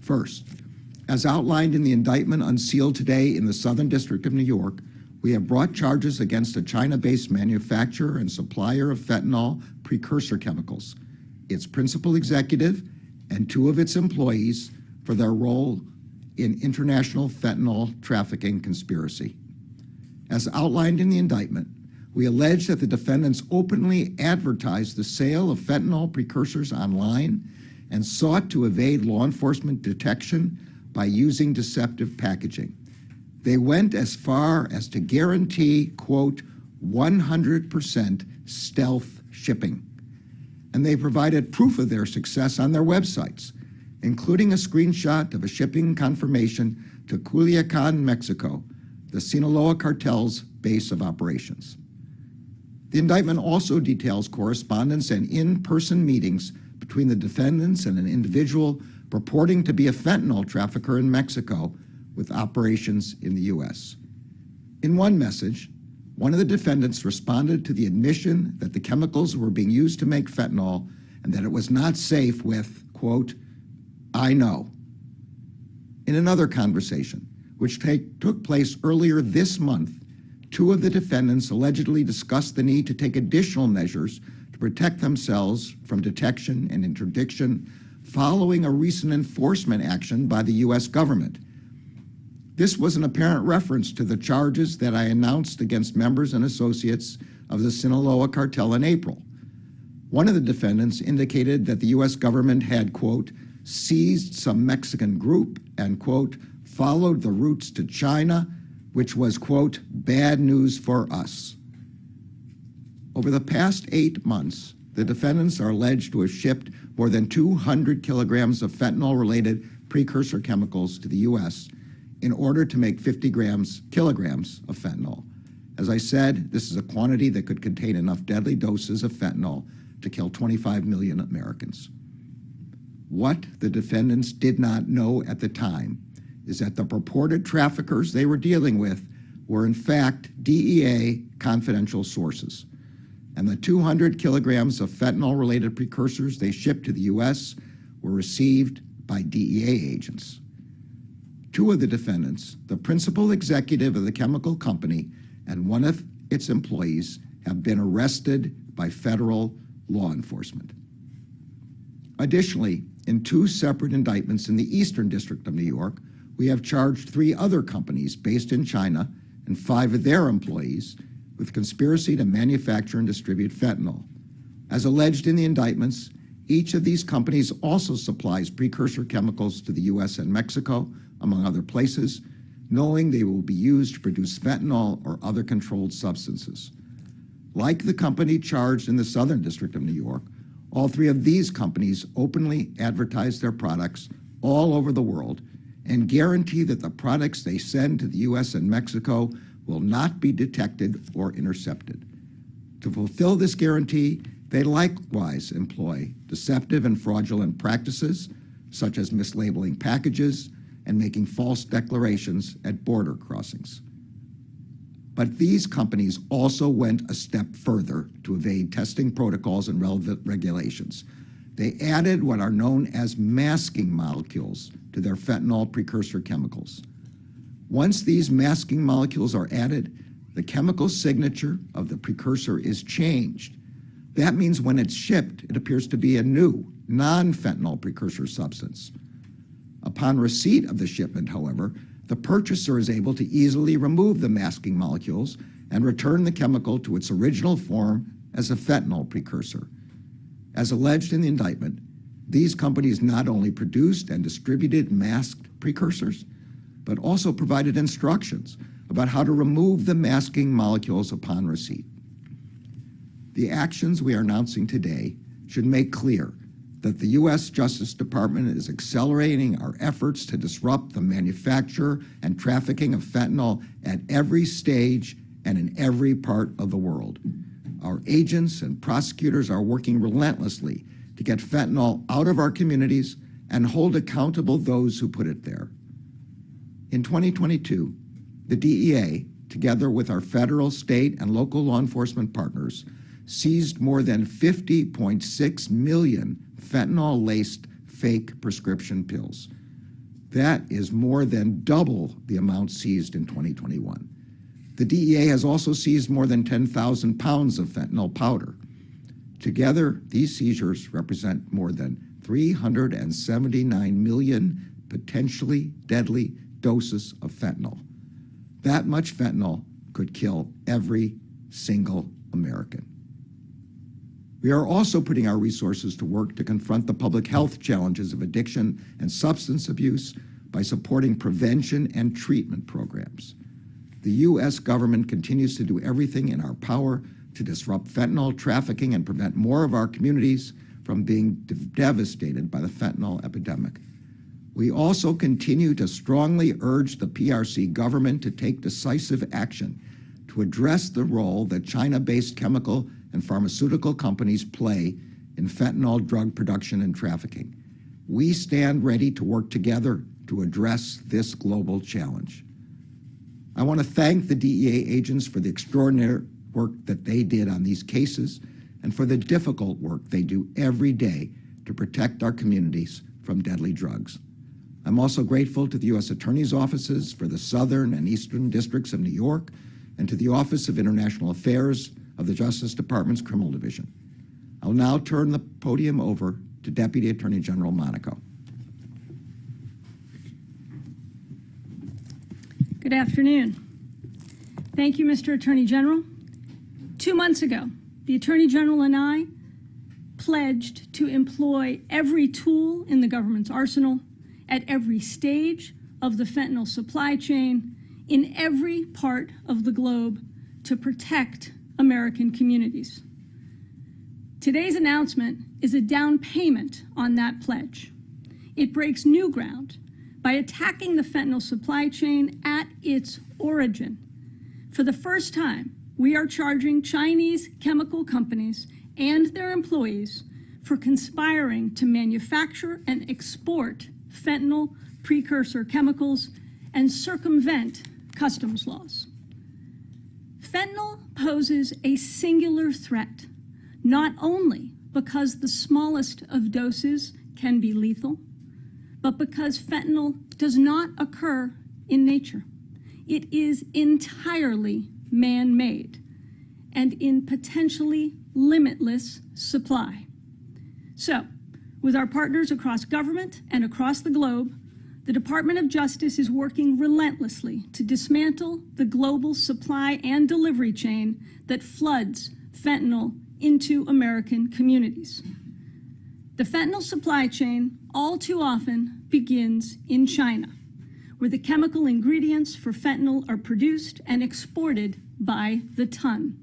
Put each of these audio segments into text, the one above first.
First, as outlined in the indictment unsealed today in the Southern District of New York, we have brought charges against a China-based manufacturer and supplier of fentanyl precursor chemicals, its principal executive, and 2 of its employees for their role in international fentanyl trafficking conspiracy. As outlined in the indictment, we allege that the defendants openly advertised the sale of fentanyl precursors online and sought to evade law enforcement detection by using deceptive packaging. They went as far as to guarantee, quote, 100% stealth shipping. And they provided proof of their success on their websites, including a screenshot of a shipping confirmation to Culiacan, Mexico, the Sinaloa cartel's base of operations. The indictment also details correspondence and in-person meetings between the defendants and an individual purporting to be a fentanyl trafficker in Mexico with operations in the U.S. In one message, one of the defendants responded to the admission that the chemicals were being used to make fentanyl and that it was not safe with, quote, "I know." In another conversation, which took place earlier this month, 2 of the defendants allegedly discussed the need to take additional measures to protect themselves from detection and interdiction following a recent enforcement action by the U.S. government. This was an apparent reference to the charges that I announced against members and associates of the Sinaloa cartel in April. One of the defendants indicated that the U.S. government had, quote, seized some Mexican group and, quote, followed the routes to China, which was, quote, bad news for us. Over the past 8 months, the defendants are alleged to have shipped more than 200 kilograms of fentanyl-related precursor chemicals to the U.S. in order to make 50 kilograms of fentanyl. As I said, this is a quantity that could contain enough deadly doses of fentanyl to kill 25 million Americans. What the defendants did not know at the time is that the purported traffickers they were dealing with were in fact DEA confidential sources, and the 200 kilograms of fentanyl-related precursors they shipped to the U.S. were received by DEA agents. 2 of the defendants, the principal executive of the chemical company and one of its employees, have been arrested by federal law enforcement. Additionally, in 2 separate indictments in the Eastern District of New York, we have charged 3 other companies based in China and 5 of their employees with conspiracy to manufacture and distribute fentanyl. As alleged in the indictments, each of these companies also supplies precursor chemicals to the U.S. and Mexico, among other places, knowing they will be used to produce fentanyl or other controlled substances. Like the company charged in the Southern District of New York, all 3 of these companies openly advertise their products all over the world and guarantee that the products they send to the U.S. and Mexico will not be detected or intercepted. To fulfill this guarantee, they likewise employ deceptive and fraudulent practices, such as mislabeling packages and making false declarations at border crossings. But these companies also went a step further to evade testing protocols and relevant regulations. They added what are known as masking molecules to their fentanyl precursor chemicals. Once these masking molecules are added, the chemical signature of the precursor is changed. That means when it's shipped, it appears to be a new, non-fentanyl precursor substance. Upon receipt of the shipment, however, the purchaser is able to easily remove the masking molecules and return the chemical to its original form as a fentanyl precursor. As alleged in the indictment, these companies not only produced and distributed masked precursors, but also provided instructions about how to remove the masking molecules upon receipt. The actions we are announcing today should make clear that the U.S. Justice Department is accelerating our efforts to disrupt the manufacture and trafficking of fentanyl at every stage and in every part of the world. Our agents and prosecutors are working relentlessly to get fentanyl out of our communities and hold accountable those who put it there. In 2022, the DEA, together with our federal, state, and local law enforcement partners, seized more than 50.6 million fentanyl-laced fake prescription pills. That is more than double the amount seized in 2021. The DEA has also seized more than 10,000 pounds of fentanyl powder. Together, these seizures represent more than 379 million potentially deadly doses of fentanyl. That much fentanyl could kill every single American. We are also putting our resources to work to confront the public health challenges of addiction and substance abuse by supporting prevention and treatment programs. The U.S. government continues to do everything in our power to disrupt fentanyl trafficking and prevent more of our communities from being devastated by the fentanyl epidemic. We also continue to strongly urge the PRC government to take decisive action to address the role that China-based chemical and pharmaceutical companies play in fentanyl drug production and trafficking. We stand ready to work together to address this global challenge. I want to thank the DEA agents for the extraordinary work that they did on these cases and for the difficult work they do every day to protect our communities from deadly drugs. I'm also grateful to the U.S. Attorney's offices for the Southern and Eastern Districts of New York and to the Office of International Affairs of the Justice Department's Criminal Division. I'll now turn the podium over to Deputy Attorney General Monaco. Good afternoon. Thank you, Mr. Attorney General. 2 months ago, the Attorney General and I pledged to employ every tool in the government's arsenal at every stage of the fentanyl supply chain in every part of the globe to protect American communities. Today's announcement is a down payment on that pledge. It breaks new ground by attacking the fentanyl supply chain at its origin. For the first time, we are charging Chinese chemical companies and their employees for conspiring to manufacture and export fentanyl precursor chemicals and circumvent customs laws. Fentanyl poses a singular threat, not only because the smallest of doses can be lethal, but because fentanyl does not occur in nature. It is entirely man-made and in potentially limitless supply. So, with our partners across government and across the globe, the Department of Justice is working relentlessly to dismantle the global supply and delivery chain that floods fentanyl into American communities. The fentanyl supply chain all too often begins in China, where the chemical ingredients for fentanyl are produced and exported by the ton.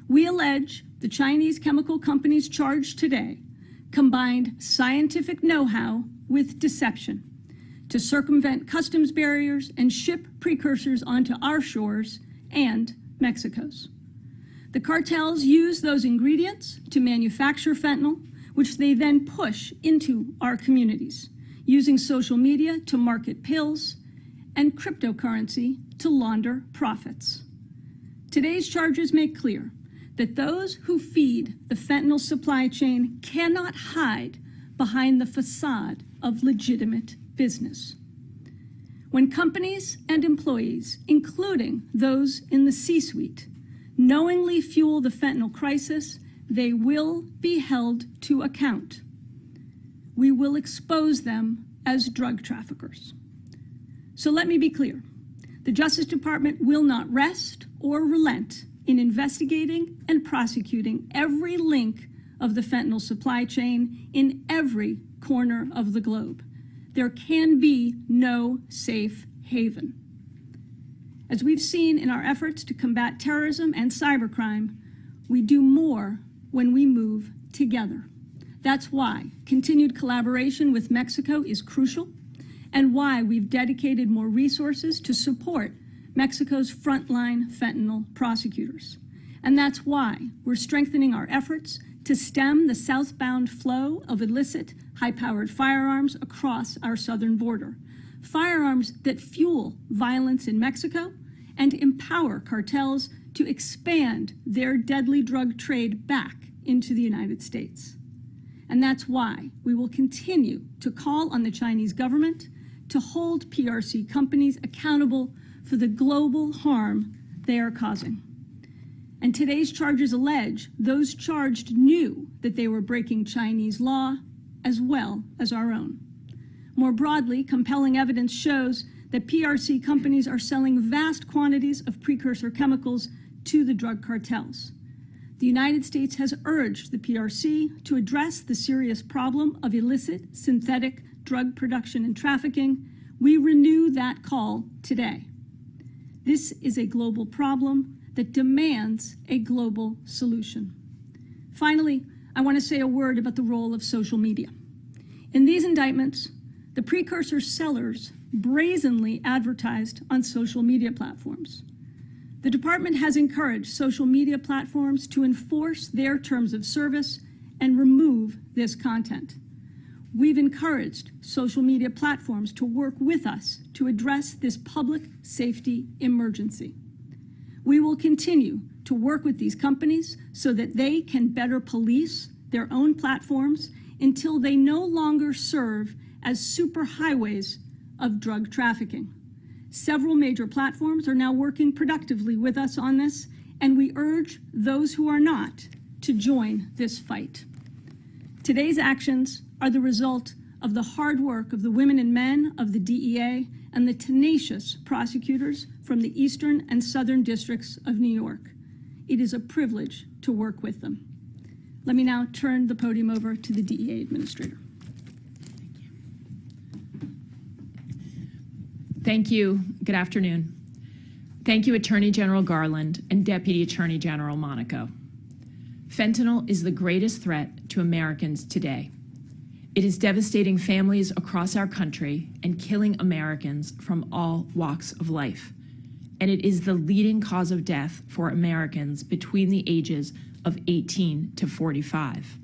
We allege the Chinese chemical companies charged today combined scientific know-how with deception to circumvent customs barriers and ship precursors onto our shores and Mexico's. The cartels use those ingredients to manufacture fentanyl, which they then push into our communities, using social media to market pills and cryptocurrency to launder profits. Today's charges make clear that those who feed the fentanyl supply chain cannot hide behind the facade of legitimate business. When companies and employees, including those in the C-suite, knowingly fuel the fentanyl crisis, they will be held to account. We will expose them as drug traffickers. So let me be clear. The Justice Department will not rest or relent in investigating and prosecuting every link of the fentanyl supply chain in every corner of the globe. There can be no safe haven. As we've seen in our efforts to combat terrorism and cybercrime, we do more when we move together. That's why continued collaboration with Mexico is crucial, and why we've dedicated more resources to support Mexico's frontline fentanyl prosecutors. And that's why we're strengthening our efforts to stem the southbound flow of illicit, high-powered firearms across our southern border. Firearms that fuel violence in Mexico and empower cartels to expand their deadly drug trade back into the United States. And that's why we will continue to call on the Chinese government to hold PRC companies accountable for the global harm they are causing. And today's charges allege those charged knew that they were breaking Chinese law as well as our own. More broadly, compelling evidence shows that PRC companies are selling vast quantities of precursor chemicals to the drug cartels. The United States has urged the PRC to address the serious problem of illicit synthetic drug production and trafficking. We renew that call today. This is a global problem that demands a global solution. Finally, I want to say a word about the role of social media. In these indictments, the precursor sellers brazenly advertised on social media platforms. The department has encouraged social media platforms to enforce their terms of service and remove this content. We've encouraged social media platforms to work with us to address this public safety emergency. We will continue to work with these companies so that they can better police their own platforms until they no longer serve as superhighways of drug trafficking. Several major platforms are now working productively with us on this, and we urge those who are not to join this fight. Today's actions are the result of the hard work of the women and men of the DEA and the tenacious prosecutors from the Eastern and Southern districts of New York. It is a privilege to work with them. Let me now turn the podium over to the DEA Administrator. Thank you. Good afternoon. Thank you, Attorney General Garland and Deputy Attorney General Monaco. Fentanyl is the greatest threat to Americans today. It is devastating families across our country and killing Americans from all walks of life. And it is the leading cause of death for Americans between the ages of 18 to 45.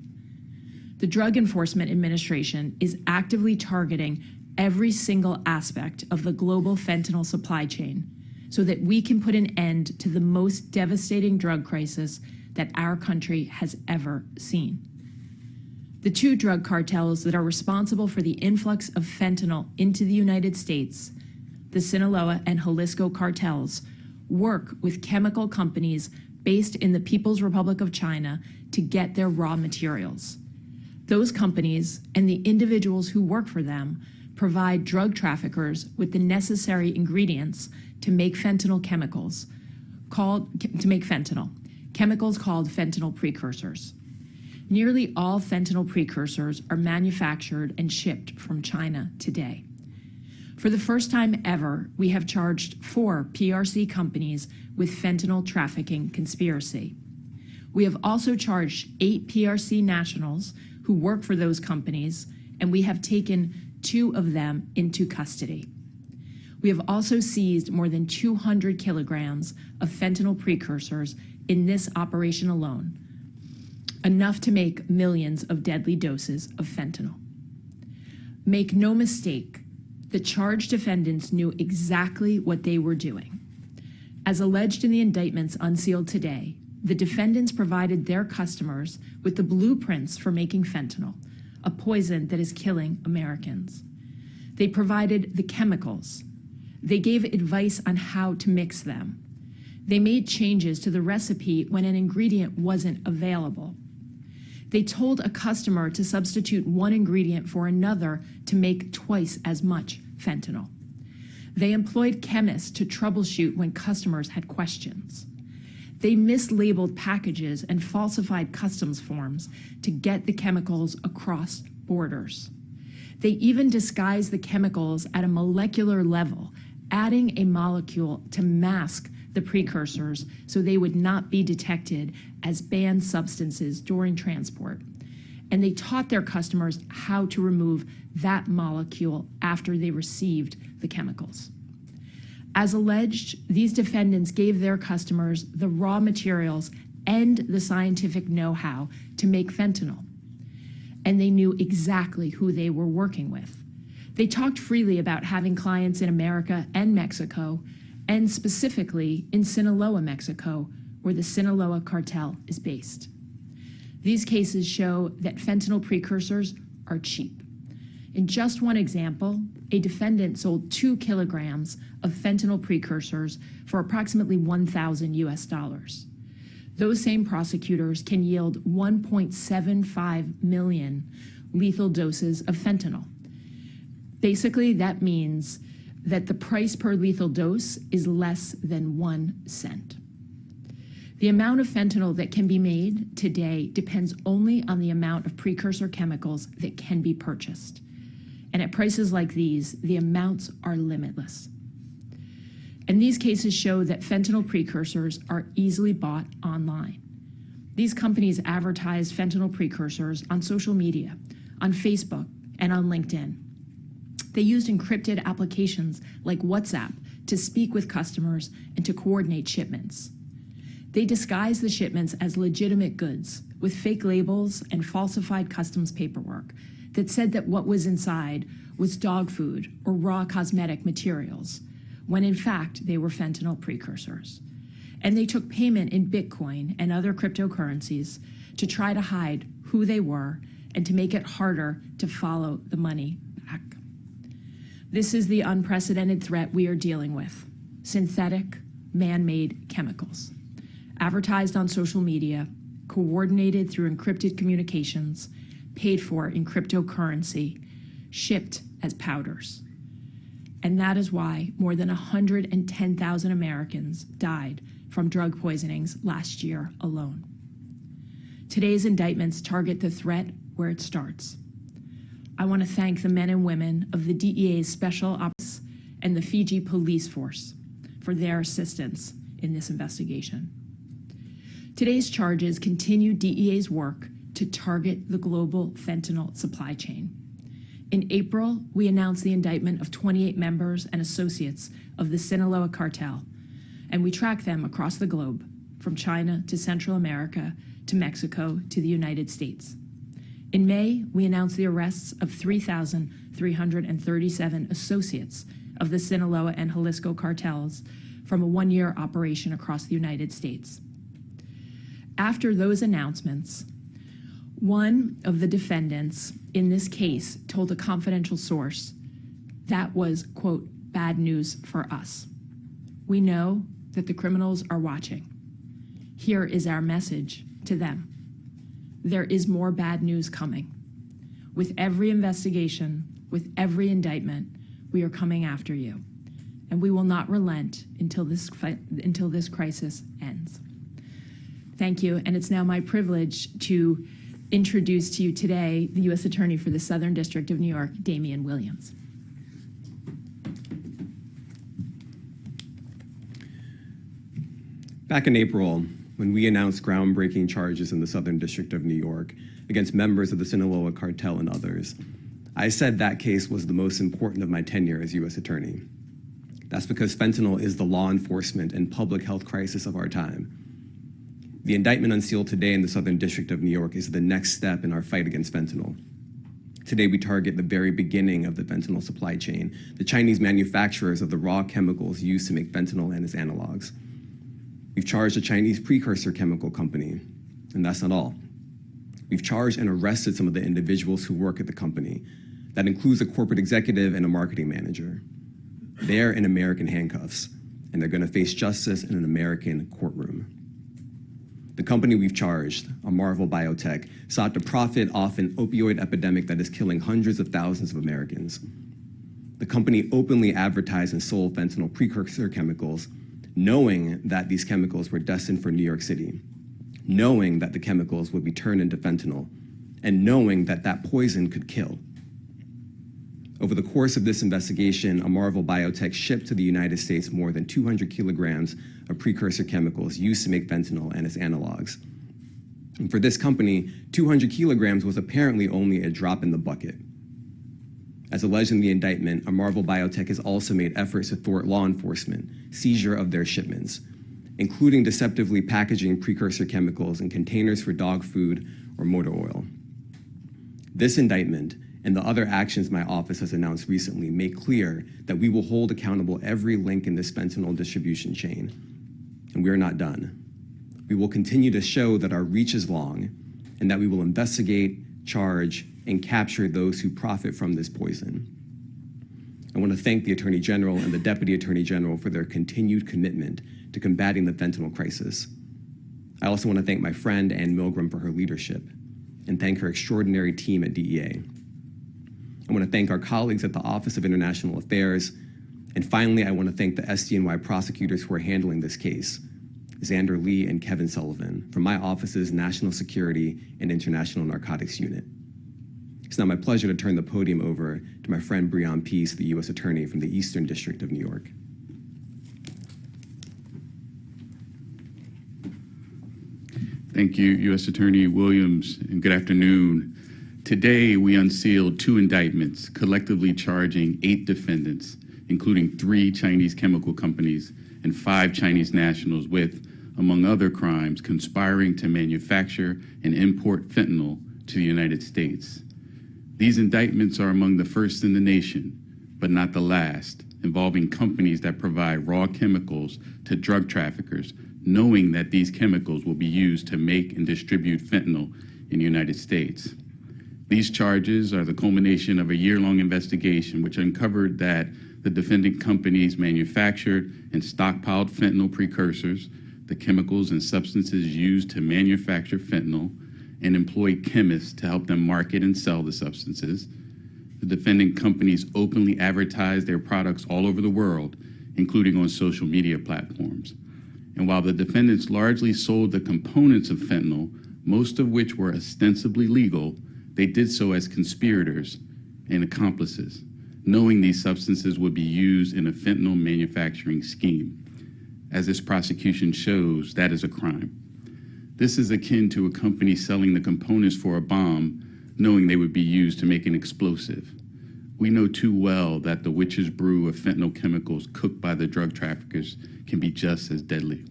The Drug Enforcement Administration is actively targeting every single aspect of the global fentanyl supply chain so that we can put an end to the most devastating drug crisis that our country has ever seen. The two drug cartels that are responsible for the influx of fentanyl into the United States, the Sinaloa and Jalisco cartels, work with chemical companies based in the People's Republic of China to get their raw materials. Those companies and the individuals who work for them provide drug traffickers with the necessary ingredients to make chemicals called fentanyl precursors. Nearly all fentanyl precursors are manufactured and shipped from China today. For the first time ever, we have charged 4 PRC companies with fentanyl trafficking conspiracy. We have also charged 8 PRC nationals who work for those companies, and we have taken 2 of them into custody. We have also seized more than 200 kilograms of fentanyl precursors in this operation alone, enough to make millions of deadly doses of fentanyl. Make no mistake, the charged defendants knew exactly what they were doing. As alleged in the indictments unsealed today, the defendants provided their customers with the blueprints for making fentanyl, a poison that is killing Americans. They provided the chemicals. They gave advice on how to mix them. They made changes to the recipe when an ingredient wasn't available. They told a customer to substitute one ingredient for another to make twice as much fentanyl. They employed chemists to troubleshoot when customers had questions. They mislabeled packages and falsified customs forms to get the chemicals across borders. They even disguised the chemicals at a molecular level, adding a molecule to mask the precursors so they would not be detected as banned substances during transport. And they taught their customers how to remove that molecule after they received the chemicals. As alleged, these defendants gave their customers the raw materials and the scientific know-how to make fentanyl. And they knew exactly who they were working with. They talked freely about having clients in America and Mexico, and specifically in Sinaloa, Mexico, where the Sinaloa cartel is based. These cases show that fentanyl precursors are cheap. In just one example, a defendant sold 2 kilograms of fentanyl precursors for approximately $1,000 US. Those same prosecutors can yield 1.75 million lethal doses of fentanyl. Basically, that means that the price per lethal dose is less than 1 cent. The amount of fentanyl that can be made today depends only on the amount of precursor chemicals that can be purchased. And at prices like these, the amounts are limitless. And these cases show that fentanyl precursors are easily bought online. These companies advertise fentanyl precursors on social media, on Facebook, and on LinkedIn. They used encrypted applications like WhatsApp to speak with customers and to coordinate shipments. They disguise the shipments as legitimate goods with fake labels and falsified customs paperwork that said that what was inside was dog food or raw cosmetic materials, when in fact they were fentanyl precursors. And they took payment in Bitcoin and other cryptocurrencies to try to hide who they were and to make it harder to follow the money back. This is the unprecedented threat we are dealing with: synthetic, man-made chemicals, advertised on social media, coordinated through encrypted communications, paid for in cryptocurrency, shipped as powders. And that is why more than 110,000 Americans died from drug poisonings last year alone. Today's indictments target the threat where it starts. I want to thank the men and women of the DEA's Special Ops and the Fiji Police Force for their assistance in this investigation. Today's charges continue DEA's work to target the global fentanyl supply chain. In April, we announced the indictment of 28 members and associates of the Sinaloa cartel, and we tracked them across the globe, from China to Central America to Mexico to the United States. In May, we announced the arrests of 3,337 associates of the Sinaloa and Jalisco cartels from a one-year operation across the United States. After those announcements, one of the defendants in this case told a confidential source that was, quote, bad news for us. We know that the criminals are watching. Here is our message to them. There is more bad news coming. With every investigation, with every indictment, we are coming after you. And we will not relent until this crisis ends. Thank you, and it's now my privilege to introduce to you today the U.S. Attorney for the Southern District of New York, Damian Williams. Back in April, when we announced groundbreaking charges in the Southern District of New York against members of the Sinaloa cartel and others, I said that case was the most important of my tenure as U.S. Attorney. That's because fentanyl is the law enforcement and public health crisis of our time. The indictment unsealed today in the Southern District of New York is the next step in our fight against fentanyl. Today, we target the very beginning of the fentanyl supply chain, the Chinese manufacturers of the raw chemicals used to make fentanyl and its analogs. We've charged a Chinese precursor chemical company, and that's not all. We've charged and arrested some of the individuals who work at the company. That includes a corporate executive and a marketing manager. They're in American handcuffs, and they're going to face justice in an American courtroom. The company we've charged, Marvel Biotech, sought to profit off an opioid epidemic that is killing hundreds of thousands of Americans. The company openly advertised and sold fentanyl precursor chemicals, knowing that these chemicals were destined for New York City, knowing that the chemicals would be turned into fentanyl, and knowing that that poison could kill. Over the course of this investigation, Marvel Biotech shipped to the United States more than 200 kilograms of precursor chemicals used to make fentanyl and its analogs. And for this company, 200 kilograms was apparently only a drop in the bucket. As alleged in the indictment, Marvel Biotech has also made efforts to thwart law enforcement, seizure of their shipments, including deceptively packaging precursor chemicals in containers for dog food or motor oil. This indictment and the other actions my office has announced recently make clear that we will hold accountable every link in this fentanyl distribution chain. And we are not done. We will continue to show that our reach is long and that we will investigate, charge, and capture those who profit from this poison. I want to thank the Attorney General and the Deputy Attorney General for their continued commitment to combating the fentanyl crisis. I also want to thank my friend Ann Milgram for her leadership and thank her extraordinary team at DEA. I want to thank our colleagues at the Office of International Affairs. And finally, I want to thank the SDNY prosecutors who are handling this case, Xander Lee and Kevin Sullivan, from my office's National Security and International Narcotics Unit. It's now my pleasure to turn the podium over to my friend Breon Peace, the U.S. Attorney from the Eastern District of New York. Thank you, U.S. Attorney Williams, and good afternoon. Today, we unsealed 2 indictments, collectively charging 8 defendants, including 3 Chinese chemical companies and 5 Chinese nationals with, among other crimes, conspiring to manufacture and import fentanyl to the United States. These indictments are among the first in the nation, but not the last, involving companies that provide raw chemicals to drug traffickers, knowing that these chemicals will be used to make and distribute fentanyl in the United States. These charges are the culmination of a year-long investigation which uncovered that the defendant companies manufactured and stockpiled fentanyl precursors, the chemicals and substances used to manufacture fentanyl, and employed chemists to help them market and sell the substances. The defendant companies openly advertised their products all over the world, including on social media platforms. And while the defendants largely sold the components of fentanyl, most of which were ostensibly legal, they did so as conspirators and accomplices, knowing these substances would be used in a fentanyl manufacturing scheme. As this prosecution shows, that is a crime. This is akin to a company selling the components for a bomb, knowing they would be used to make an explosive. We know too well that the witch's brew of fentanyl chemicals cooked by the drug traffickers can be just as deadly.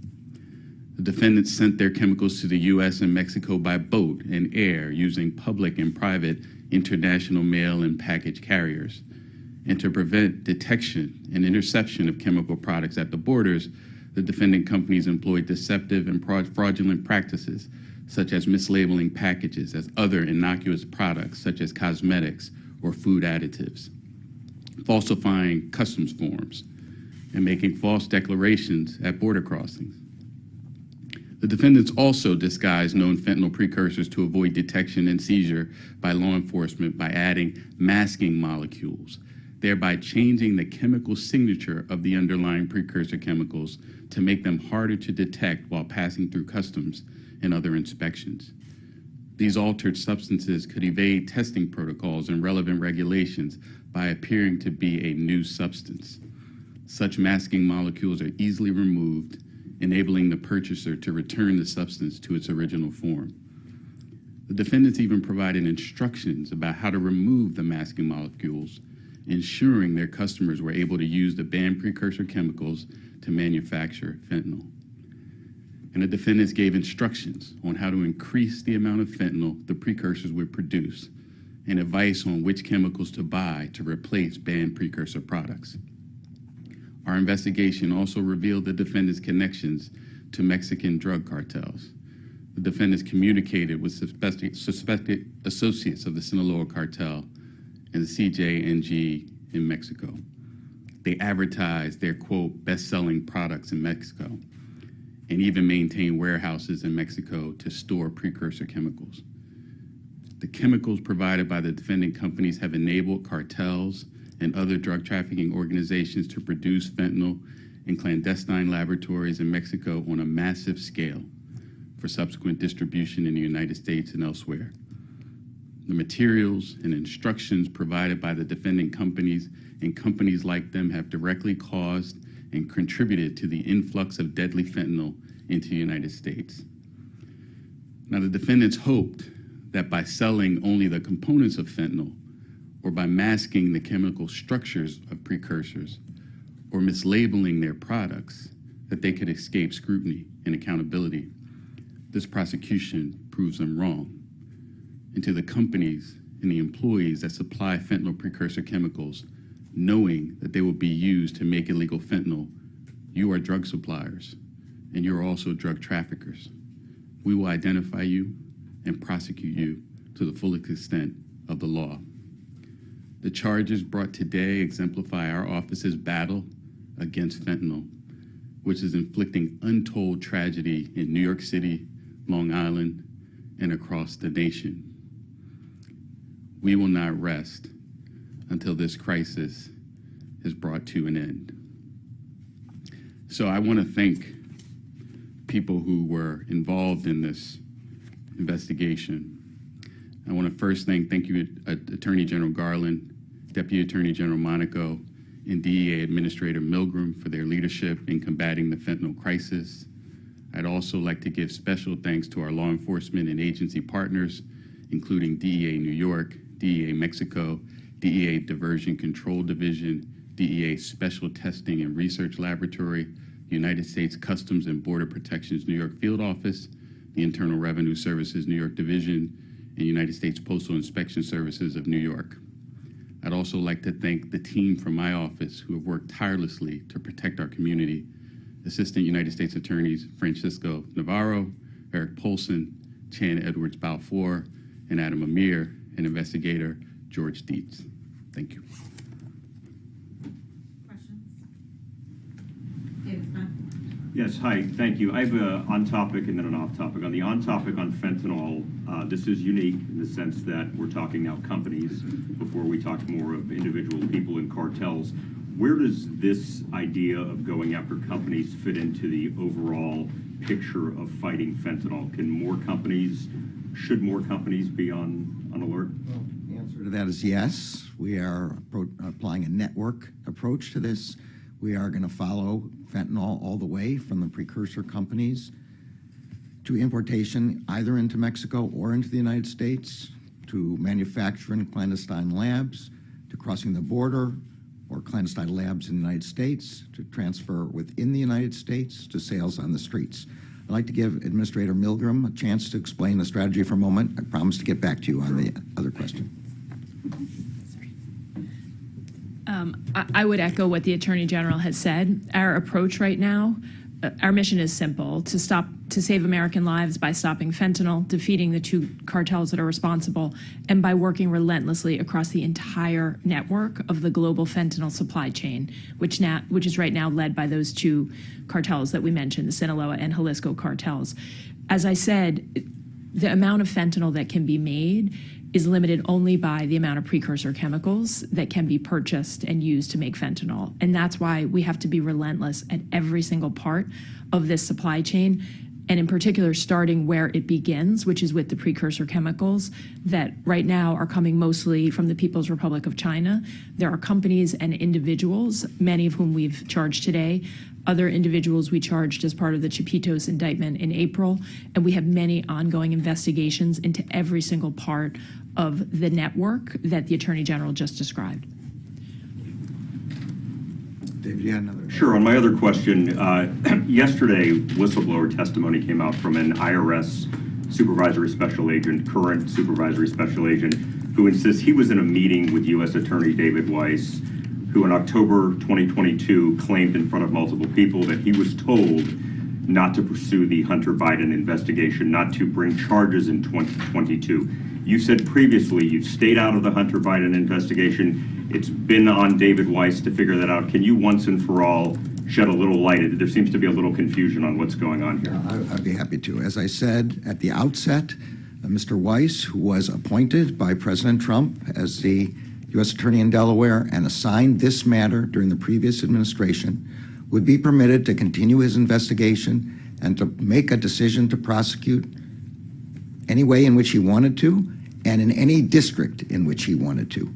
The defendants sent their chemicals to the U.S. and Mexico by boat and air using public and private international mail and package carriers. And to prevent detection and interception of chemical products at the borders, the defendant companies employed deceptive and fraudulent practices, such as mislabeling packages as other innocuous products, such as cosmetics or food additives, falsifying customs forms, and making false declarations at border crossings. The defendants also disguised known fentanyl precursors to avoid detection and seizure by law enforcement by adding masking molecules, thereby changing the chemical signature of the underlying precursor chemicals to make them harder to detect while passing through customs and other inspections. These altered substances could evade testing protocols and relevant regulations by appearing to be a new substance. Such masking molecules are easily removed, enabling the purchaser to return the substance to its original form. The defendants even provided instructions about how to remove the masking molecules, ensuring their customers were able to use the banned precursor chemicals to manufacture fentanyl. And the defendants gave instructions on how to increase the amount of fentanyl the precursors would produce, and advice on which chemicals to buy to replace banned precursor products. Our investigation also revealed the defendants' connections to Mexican drug cartels. The defendants communicated with suspected associates of the Sinaloa cartel and the CJNG in Mexico. They advertised their, quote, best-selling products in Mexico, and even maintained warehouses in Mexico to store precursor chemicals. The chemicals provided by the defendant companies have enabled cartels and other drug trafficking organizations to produce fentanyl in clandestine laboratories in Mexico on a massive scale for subsequent distribution in the United States and elsewhere. The materials and instructions provided by the defendant companies and companies like them have directly caused and contributed to the influx of deadly fentanyl into the United States. Now, the defendants hoped that by selling only the components of fentanyl, or by masking the chemical structures of precursors, or mislabeling their products, that they could escape scrutiny and accountability. This prosecution proves them wrong. And to the companies and the employees that supply fentanyl precursor chemicals, knowing that they will be used to make illegal fentanyl, you are drug suppliers, and you're also drug traffickers. We will identify you and prosecute you to the fullest extent of the law. The charges brought today exemplify our office's battle against fentanyl, which is inflicting untold tragedy in New York City, Long Island, and across the nation. We will not rest until this crisis is brought to an end. So I want to thank people who were involved in this investigation. I want to first thank you, Attorney General Garland, Deputy Attorney General Monaco, and DEA Administrator Milgram for their leadership in combating the fentanyl crisis. I'd also like to give special thanks to our law enforcement and agency partners, including DEA New York, DEA Mexico, DEA Diversion Control Division, DEA Special Testing and Research Laboratory, United States Customs and Border Protection's New York Field Office, the Internal Revenue Service's New York Division, and United States Postal Inspection Services of New York. I'd also like to thank the team from my office who have worked tirelessly to protect our community. Assistant United States Attorneys Francisco Navarro, Eric Polson, Chan Edwards Balfour, and Adam Amir, and investigator George Dietz. Thank you. Questions? David Smith. Yes, hi, thank you. I have a on topic and then an off topic. On the on topic on fentanyl, this is unique in the sense that we're talking now companies before we talked more of individual people and cartels. Where does this idea of going after companies fit into the overall picture of fighting fentanyl? Should more companies be on alert? Well, the answer to that is yes. We are applying a network approach to this. We are going to follow fentanyl all the way from the precursor companies to importation either into Mexico or into the United States, to manufacture in clandestine labs, to crossing the border or clandestine labs in the United States, to transfer within the United States, to sales on the streets. I'd like to give Administrator Milgram a chance to explain the strategy for a moment. I promise to get back to you on the other question. I would echo what the Attorney General has said. Our approach right now, our mission is simple: to save American lives by stopping fentanyl, defeating the two cartels that are responsible, and by working relentlessly across the entire network of the global fentanyl supply chain, which is right now led by those two cartels that we mentioned, the Sinaloa and Jalisco cartels. As I said, the amount of fentanyl that can be made is limited only by the amount of precursor chemicals that can be purchased and used to make fentanyl. And that's why we have to be relentless at every single part of this supply chain, and in particular starting where it begins, which is with the precursor chemicals that right now are coming mostly from the People's Republic of China. There are companies and individuals, many of whom we've charged today. Other individuals we charged as part of the Chapitos indictment in April, and we have many ongoing investigations into every single part of the network that the Attorney General just described. David, you had another? Sure. On my other question, yesterday, whistleblower testimony came out from an IRS supervisory special agent, current supervisory special agent, who insists he was in a meeting with U.S. Attorney David Weiss, who in October 2022 claimed in front of multiple people that he was told not to pursue the Hunter Biden investigation, not to bring charges in 2022. You said previously you've stayed out of the Hunter Biden investigation. It's been on David Weiss to figure that out. Can you once and for all shed a little light? There seems to be a little confusion on what's going on here. I'd be happy to. As I said at the outset, Mr. Weiss, who was appointed by President Trump as the U.S. Attorney in Delaware and assigned this matter during the previous administration, would be permitted to continue his investigation and to make a decision to prosecute any way in which he wanted to and in any district in which he wanted to.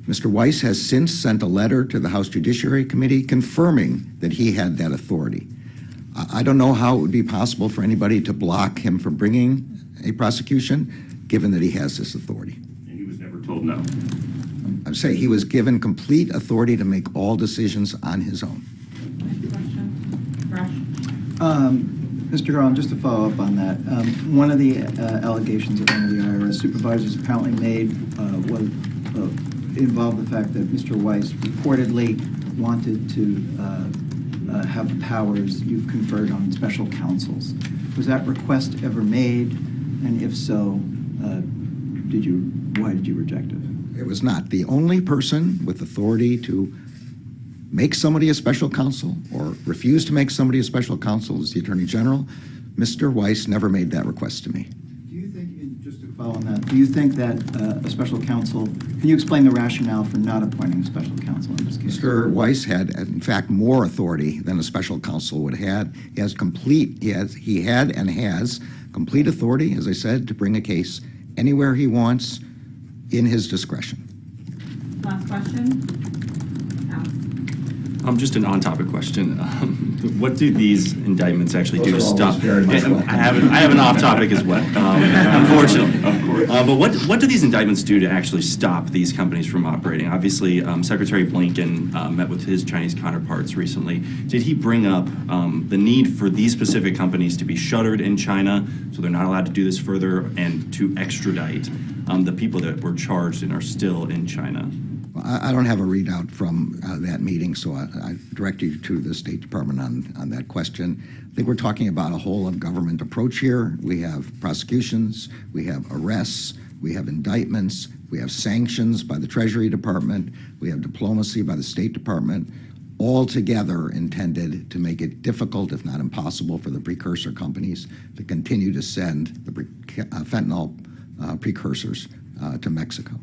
Mr. Weiss has since sent a letter to the House Judiciary Committee confirming that he had that authority. I don't know how it would be possible for anybody to block him from bringing a prosecution, given that he has this authority. And he was never told no. I say he was given complete authority to make all decisions on his own. Next question. Rush. Mr. Garland, just to follow up on that, one of the allegations that one of the IRS supervisors apparently made involved the fact that Mr. Weiss reportedly wanted to have the powers you've conferred on special counsels. Was that request ever made? And if so, did you Why did you reject it? It was not. The only person with authority to make somebody a special counsel or refuse to make somebody a special counsel is the Attorney General. Mr. Weiss never made that request to me. Do you think, and just to follow on that, do you think that a special counsel, can you explain the rationale for not appointing a special counsel in this case? Mr. Weiss had, in fact, more authority than a special counsel would have. He had and has complete authority, as I said, to bring a case anywhere he wants in his discretion. Last question. Alex. Just an on-topic question. What do these indictments actually do to Those are stop? always very much welcome. I have an off-topic as well, unfortunately. Of course. But what do these indictments do to actually stop these companies from operating? Obviously, Secretary Blinken met with his Chinese counterparts recently. Did he bring up the need for these specific companies to be shuttered in China so they're not allowed to do this further and to extradite the people that were charged and are still in China? I don't have a readout from that meeting, so I direct you to the State Department on that question. I think we're talking about a whole of government approach here. We have prosecutions, we have arrests, we have indictments, we have sanctions by the Treasury Department, we have diplomacy by the State Department, all together intended to make it difficult, if not impossible, for the precursor companies to continue to send the fentanyl precursors to Mexico.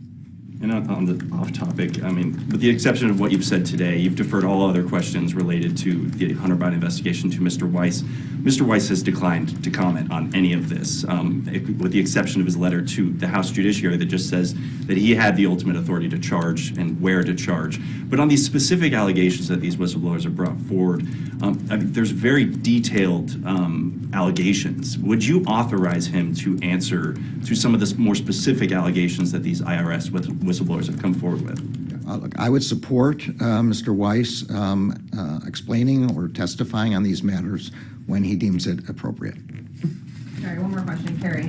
And on the off topic, I mean, with the exception of what you've said today, you've deferred all other questions related to the Hunter Biden investigation to Mr. Weiss. Mr. Weiss has declined to comment on any of this, with the exception of his letter to the House Judiciary that just says that he had the ultimate authority to charge and where to charge. But on these specific allegations that these whistleblowers have brought forward, I mean, there's very detailed allegations. Would you authorize him to answer to some of the more specific allegations that these IRS whistleblowers have come forward with? Look, I would support Mr. Weiss explaining or testifying on these matters when he deems it appropriate. Sorry, one more question. Carrie.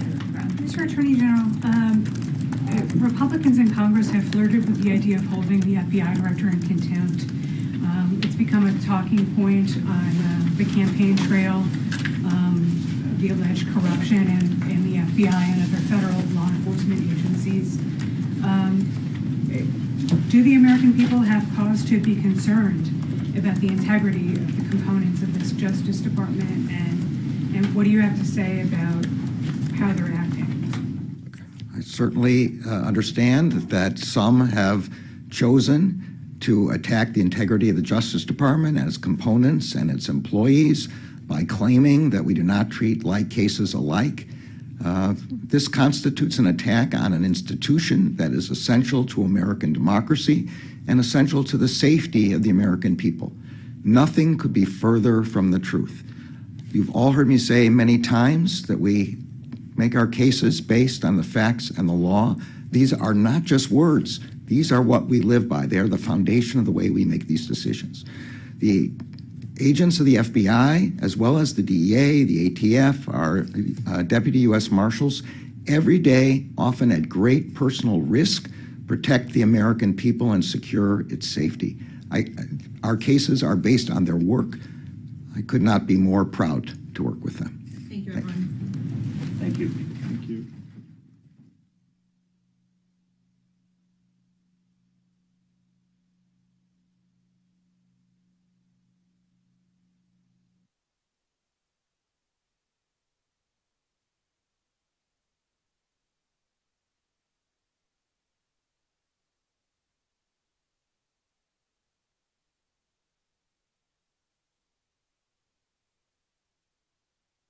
Mr. Attorney General, Republicans in Congress have flirted with the idea of holding the FBI director in contempt. It's become a talking point on the campaign trail, the alleged corruption in the FBI and other federal law enforcement agencies. Do the American people have cause to be concerned about the integrity of the components of this Justice Department, and what do you have to say about how they're acting? I certainly understand that some have chosen to attack the integrity of the Justice Department and its components and its employees by claiming that we do not treat like cases alike. This constitutes an attack on an institution that is essential to American democracy and essential to the safety of the American people. Nothing could be further from the truth. You've all heard me say many times that we make our cases based on the facts and the law. These are not just words. These are what we live by. They are the foundation of the way we make these decisions. The agents of the FBI, as well as the DEA, the ATF, our deputy U.S. Marshals, every day, often at great personal risk, protect the American people and secure its safety. Our cases are based on their work. I could not be more proud to work with them. Thank you, everyone. Thank you.